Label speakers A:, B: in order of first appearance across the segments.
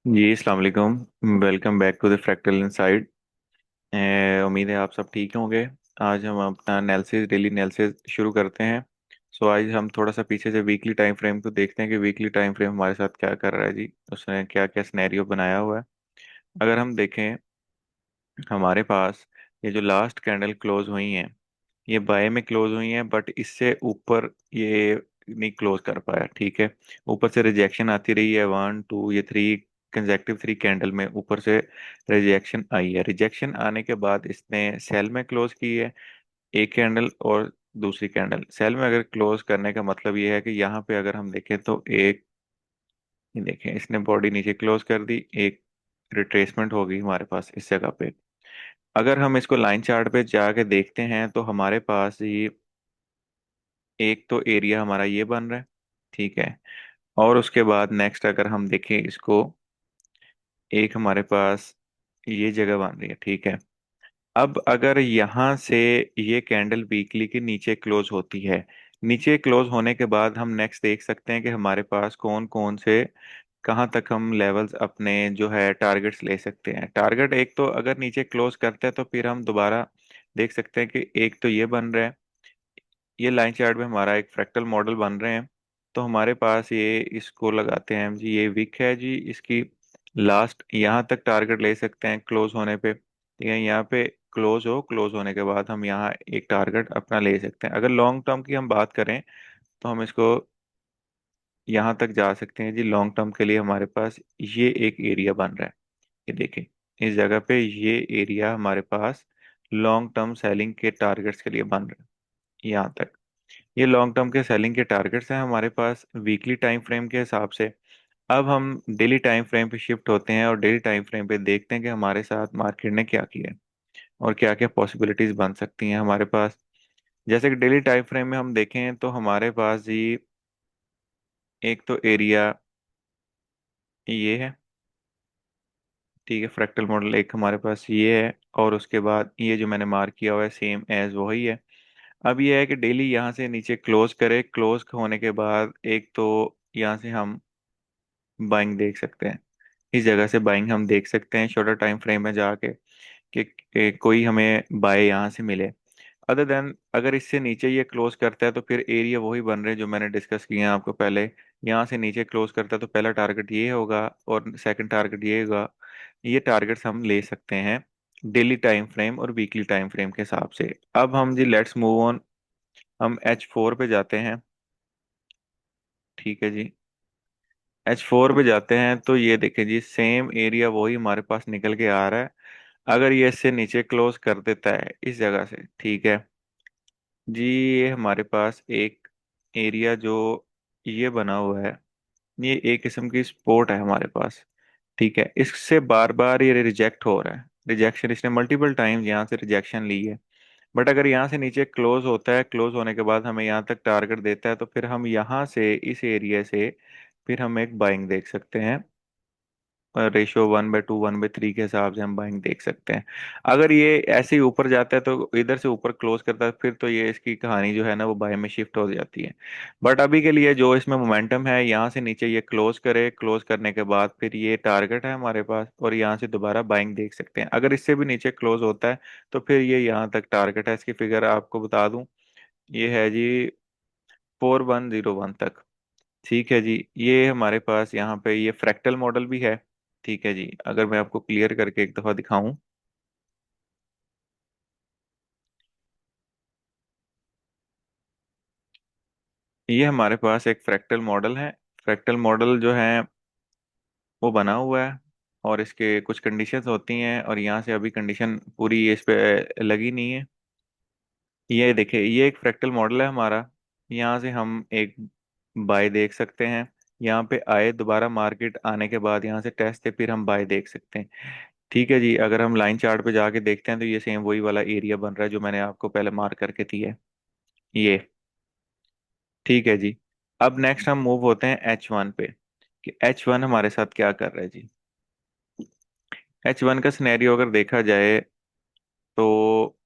A: जी अस्सलाम वालेकुम। Welcome back to the Fractal Inside. उम्मीद है आप सब ठीक होंगे। आज हम अपना एनालिसिस डेली एनालिसिस शुरू करते हैं। आज हम थोड़ा सा पीछे से वीकली टाइम फ्रेम को देखते हैं कि वीकली टाइम फ्रेम हमारे साथ क्या कर रहा है जी। उसने क्या क्या सिनेरियो बनाया हुआ है। अगर हम देखें हमारे पास ये जो लास्ट कैंडल क्लोज हुई हैं, ये बाय में क्लोज हुई हैं, बट इससे ऊपर ये नहीं क्लोज कर पाया। ठीक है, ऊपर से रिजेक्शन आती रही है, वन टू ये थ्री कंजेक्टिव थ्री कैंडल में ऊपर से रिजेक्शन आई है। रिजेक्शन आने के बाद इसने सेल में क्लोज की है एक कैंडल, और दूसरी कैंडल सेल में अगर क्लोज करने का मतलब ये है कि यहाँ पे अगर हम देखें तो एक, ये देखें इसने बॉडी नीचे क्लोज कर दी, एक रिट्रेसमेंट होगी हमारे पास इस जगह पे। अगर हम इसको लाइन चार्ट पे जाके देखते हैं तो हमारे पास ये एक तो एरिया हमारा ये बन रहा है। ठीक है, और उसके बाद नेक्स्ट अगर हम देखें इसको, एक हमारे पास ये जगह बन रही है। ठीक है, अब अगर यहाँ से ये कैंडल वीकली के नीचे क्लोज होती है, नीचे क्लोज होने के बाद हम नेक्स्ट देख सकते हैं कि हमारे पास कौन कौन से, कहाँ तक हम लेवल्स अपने जो है टारगेट्स ले सकते हैं। टारगेट एक तो अगर नीचे क्लोज करते हैं तो फिर हम दोबारा देख सकते हैं कि एक तो ये बन रहा है, ये लाइन चार्ट में हमारा एक फ्रैक्टल मॉडल बन रहे हैं। तो हमारे पास ये, इसको लगाते हैं हम जी, ये विक है जी इसकी। लास्ट यहाँ तक टारगेट ले सकते हैं क्लोज होने पे। ठीक है, यहाँ पे क्लोज हो, क्लोज होने के बाद हम यहाँ एक टारगेट अपना ले सकते हैं। अगर लॉन्ग टर्म की हम बात करें तो हम इसको यहाँ तक जा सकते हैं जी। लॉन्ग टर्म के लिए हमारे पास ये एक एरिया बन रहा है, ये देखें इस जगह पे ये एरिया हमारे पास लॉन्ग टर्म सेलिंग के टारगेट्स के लिए बन रहा है। यहाँ तक ये लॉन्ग टर्म के सेलिंग के टारगेट्स हैं हमारे पास वीकली टाइम फ्रेम के हिसाब से। अब हम डेली टाइम फ्रेम पे शिफ्ट होते हैं और डेली टाइम फ्रेम पे देखते हैं कि हमारे साथ मार्केट ने क्या किया है और क्या क्या पॉसिबिलिटीज बन सकती हैं हमारे पास। जैसे कि डेली टाइम फ्रेम में हम देखें तो हमारे पास ये एक तो एरिया ये है। ठीक है, फ्रैक्टल मॉडल एक हमारे पास ये है, और उसके बाद ये जो मैंने मार्क किया हुआ है सेम एज वही है। अब ये है कि डेली यहाँ से नीचे क्लोज करे, क्लोज होने के बाद एक तो यहाँ से हम बाइंग देख सकते हैं। इस जगह से बाइंग हम देख सकते हैं शॉर्टर टाइम फ्रेम में जाके कि कोई हमें बाय यहाँ से मिले। अदर देन अगर इससे नीचे ये क्लोज करता है तो फिर एरिया वही बन रहे हैं जो मैंने डिस्कस किए हैं आपको पहले। यहाँ से नीचे क्लोज करता है तो पहला टारगेट ये होगा और सेकंड टारगेट ये होगा। ये टारगेट्स हम ले सकते हैं डेली टाइम फ्रेम और वीकली टाइम फ्रेम के हिसाब से। अब हम जी लेट्स मूव ऑन, हम H4 पे जाते हैं। ठीक है जी, H4 पे जाते हैं तो ये देखें जी सेम एरिया वही हमारे पास निकल के आ रहा है। अगर ये इससे नीचे क्लोज कर देता है इस जगह से, ठीक है जी, ये हमारे पास एक एरिया जो ये बना हुआ है, ये एक किस्म की स्पोर्ट है हमारे पास। ठीक है, इससे बार बार ये रिजेक्ट हो रहा है, रिजेक्शन इसने मल्टीपल टाइम यहाँ से रिजेक्शन ली है। बट अगर यहाँ से नीचे क्लोज होता है, क्लोज होने के बाद हमें यहाँ तक टारगेट देता है तो फिर हम यहाँ से इस एरिया से फिर हम एक बाइंग देख सकते हैं। रेशियो 1/2 1/3 के हिसाब से हम बाइंग देख सकते हैं। अगर ये ऐसे ही ऊपर जाता है तो इधर से ऊपर क्लोज करता है, फिर तो ये इसकी कहानी जो है ना वो बाय में शिफ्ट हो जाती है। बट अभी के लिए जो इसमें मोमेंटम है, यहाँ से नीचे ये क्लोज करे, क्लोज करने के बाद फिर ये टारगेट है हमारे पास और यहाँ से दोबारा बाइंग देख सकते हैं। अगर इससे भी नीचे क्लोज होता है तो फिर ये यहाँ तक टारगेट है। इसकी फिगर आपको बता दूं, ये है जी 4101 तक। ठीक है जी, ये हमारे पास यहाँ पे ये फ्रैक्टल मॉडल भी है। ठीक है जी, अगर मैं आपको क्लियर करके एक दफा दिखाऊं, ये हमारे पास एक फ्रैक्टल मॉडल है। फ्रैक्टल मॉडल जो है वो बना हुआ है और इसके कुछ कंडीशंस होती हैं, और यहाँ से अभी कंडीशन पूरी इस पे लगी नहीं है। ये देखिए, ये एक फ्रैक्टल मॉडल है हमारा। यहाँ से हम एक बाय देख सकते हैं, यहाँ पे आए दोबारा मार्केट आने के बाद यहाँ से टेस्ट है, फिर हम बाय देख सकते हैं। ठीक है जी, अगर हम लाइन चार्ट पे जाके देखते हैं तो ये सेम वही वाला एरिया बन रहा है जो मैंने आपको पहले मार्क करके दिया है, ये। ठीक है जी, अब नेक्स्ट हम मूव होते हैं H1 पे कि H1 हमारे साथ क्या कर रहा है जी। H1 का सिनेरियो अगर देखा जाए तो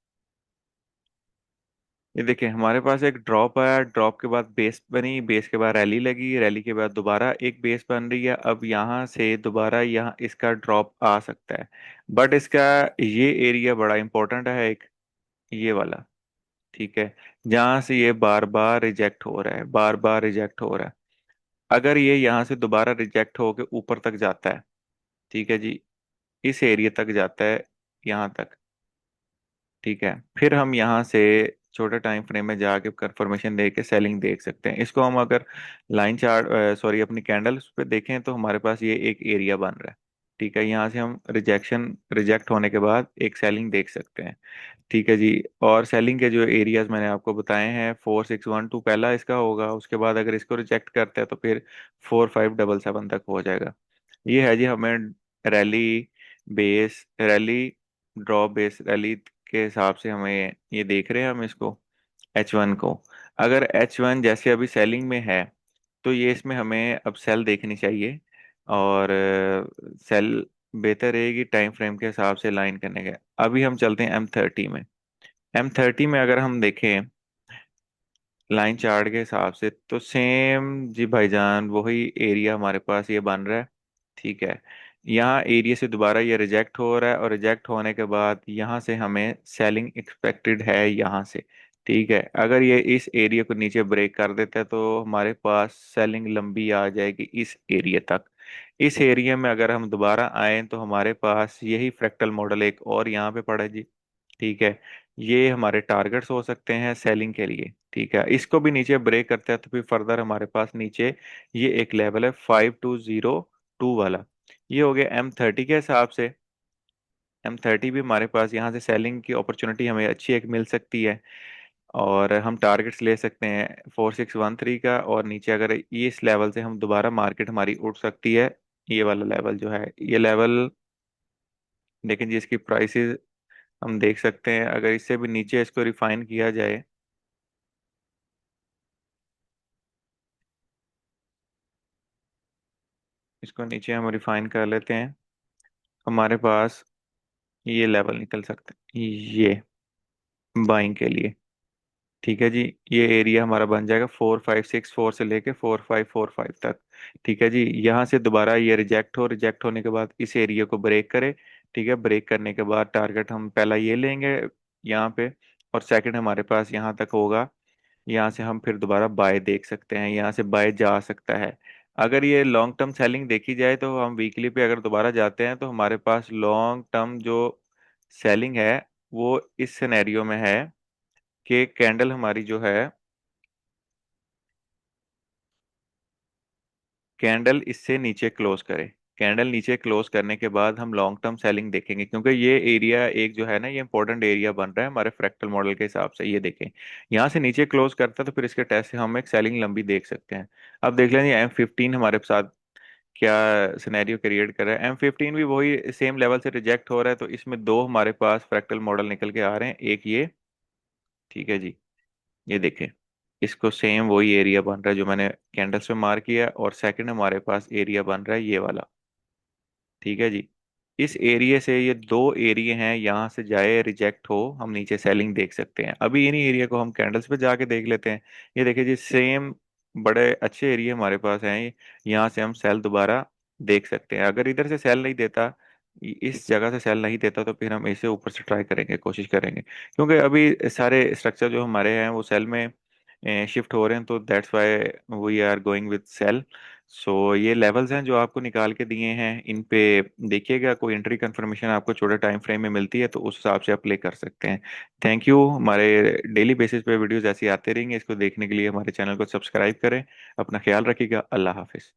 A: ये देखिए हमारे पास एक ड्रॉप आया, ड्रॉप के बाद बेस बनी, बेस के बाद रैली लगी, रैली के बाद दोबारा एक बेस बन रही है। अब यहाँ से दोबारा यहाँ इसका ड्रॉप आ सकता है, बट इसका ये एरिया बड़ा इंपॉर्टेंट है, एक ये वाला। ठीक है, जहाँ से ये बार बार रिजेक्ट हो रहा है, बार बार रिजेक्ट हो रहा है। अगर ये यहाँ से दोबारा रिजेक्ट होके ऊपर तक जाता है, ठीक है जी, इस एरिया तक जाता है, यहाँ तक, ठीक है, फिर हम यहाँ से छोटे टाइम फ्रेम में जाके कंफर्मेशन दे के सेलिंग देख सकते हैं। इसको हम अगर लाइन चार्ट सॉरी अपनी कैंडल्स पे देखें तो हमारे पास ये एक एरिया बन रहा है। ठीक है, यहाँ से हम रिजेक्ट होने के बाद एक सेलिंग देख सकते हैं। ठीक है जी। और सेलिंग के जो एरियाज मैंने आपको बताए हैं, 4612 पहला इसका होगा, उसके बाद अगर इसको रिजेक्ट करते हैं तो फिर 4577 तक हो जाएगा। ये है जी, हमें रैली ड्रॉप बेस रैली के हिसाब से हमें ये देख रहे हैं हम इसको, H1 को। अगर H1 जैसे अभी सेलिंग में है तो ये इसमें हमें अब सेल देखनी चाहिए, और सेल बेहतर रहेगी टाइम फ्रेम के हिसाब से लाइन करने के। अभी हम चलते हैं M30 में। M30 में अगर हम देखें लाइन चार्ट के हिसाब से तो सेम जी भाईजान वही एरिया हमारे पास ये बन रहा है। ठीक है, यहाँ एरिया से दोबारा ये रिजेक्ट हो रहा है, और रिजेक्ट होने के बाद यहाँ से हमें सेलिंग एक्सपेक्टेड है यहाँ से। ठीक है, अगर ये इस एरिया को नीचे ब्रेक कर देता है तो हमारे पास सेलिंग लंबी आ जाएगी इस एरिया तक। इस एरिया में अगर हम दोबारा आए तो हमारे पास यही फ्रैक्टल मॉडल एक और यहाँ पे पड़ा है जी। ठीक है, ये हमारे टारगेट्स हो सकते हैं सेलिंग के लिए। ठीक है, इसको भी नीचे ब्रेक करते हैं तो फिर फर्दर हमारे पास नीचे ये एक लेवल है 5202 वाला। ये हो गया M30 के हिसाब से। M30 भी हमारे पास यहाँ से सेलिंग की अपॉर्चुनिटी हमें अच्छी एक मिल सकती है, और हम टारगेट्स ले सकते हैं 4613 का, और नीचे अगर ये इस लेवल से हम दोबारा मार्केट हमारी उठ सकती है। ये वाला लेवल जो है ये लेवल, लेकिन जी इसकी प्राइसेस हम देख सकते हैं, अगर इससे भी नीचे इसको रिफाइन किया जाए, इसको नीचे हम रिफाइन कर लेते हैं, हमारे पास ये लेवल निकल सकता है ये बाइंग के लिए। ठीक है जी, ये एरिया हमारा बन जाएगा 4564 से लेके 4545 तक। ठीक है जी, यहाँ से दोबारा ये रिजेक्ट होने के बाद इस एरिया को ब्रेक करे। ठीक है, ब्रेक करने के बाद टारगेट हम पहला ये लेंगे यहाँ पे, और सेकंड हमारे पास यहाँ तक होगा। यहाँ से हम फिर दोबारा बाय देख सकते हैं, यहाँ से बाय जा सकता है। अगर ये लॉन्ग टर्म सेलिंग देखी जाए तो हम वीकली पे अगर दोबारा जाते हैं तो हमारे पास लॉन्ग टर्म जो सेलिंग है वो इस सिनेरियो में है कि कैंडल हमारी जो है, कैंडल इससे नीचे क्लोज करे। कैंडल नीचे क्लोज करने के बाद हम लॉन्ग टर्म सेलिंग देखेंगे, क्योंकि ये एरिया एक जो है ना ये इंपॉर्टेंट एरिया बन रहा है हमारे फ्रैक्टल मॉडल के हिसाब से। ये देखें, यहाँ से नीचे क्लोज करता है तो फिर इसके टेस्ट से हम एक सेलिंग लंबी देख सकते हैं। अब देख लेंगे M15 हमारे साथ क्या सिनेरियो क्रिएट कर रहा है। M15 भी वही सेम लेवल से रिजेक्ट हो रहा है, तो इसमें दो हमारे पास फ्रैक्टल मॉडल निकल के आ रहे हैं, एक ये। ठीक है जी, ये देखें, इसको सेम वही एरिया बन रहा है जो मैंने कैंडल्स में मार्क किया, और सेकंड हमारे पास एरिया बन रहा है ये वाला। ठीक है जी, इस एरिया से ये दो एरिया हैं, यहाँ से जाए रिजेक्ट हो हम नीचे सेलिंग देख सकते हैं। अभी इन्हीं एरिया को हम कैंडल्स पे जाके देख लेते हैं। ये देखिए जी, सेम बड़े अच्छे एरिया हमारे पास हैं, यहाँ से हम सेल दोबारा देख सकते हैं। अगर इधर से सेल नहीं देता, इस जगह से सेल नहीं देता, तो फिर हम इसे ऊपर से ट्राई करेंगे, कोशिश करेंगे, क्योंकि अभी सारे स्ट्रक्चर जो हमारे हैं वो सेल में शिफ्ट हो रहे हैं, तो that's why we are going with cell. So ये लेवल्स हैं जो आपको निकाल के दिए हैं, इन पे देखिएगा, कोई एंट्री कंफर्मेशन आपको छोटे टाइम फ्रेम में मिलती है तो उस हिसाब से आप प्ले कर सकते हैं। Thank you. हमारे डेली बेसिस पे वीडियोस ऐसी आते रहेंगे, इसको देखने के लिए हमारे चैनल को सब्सक्राइब करें। अपना ख्याल रखिएगा। अल्लाह हाफिज।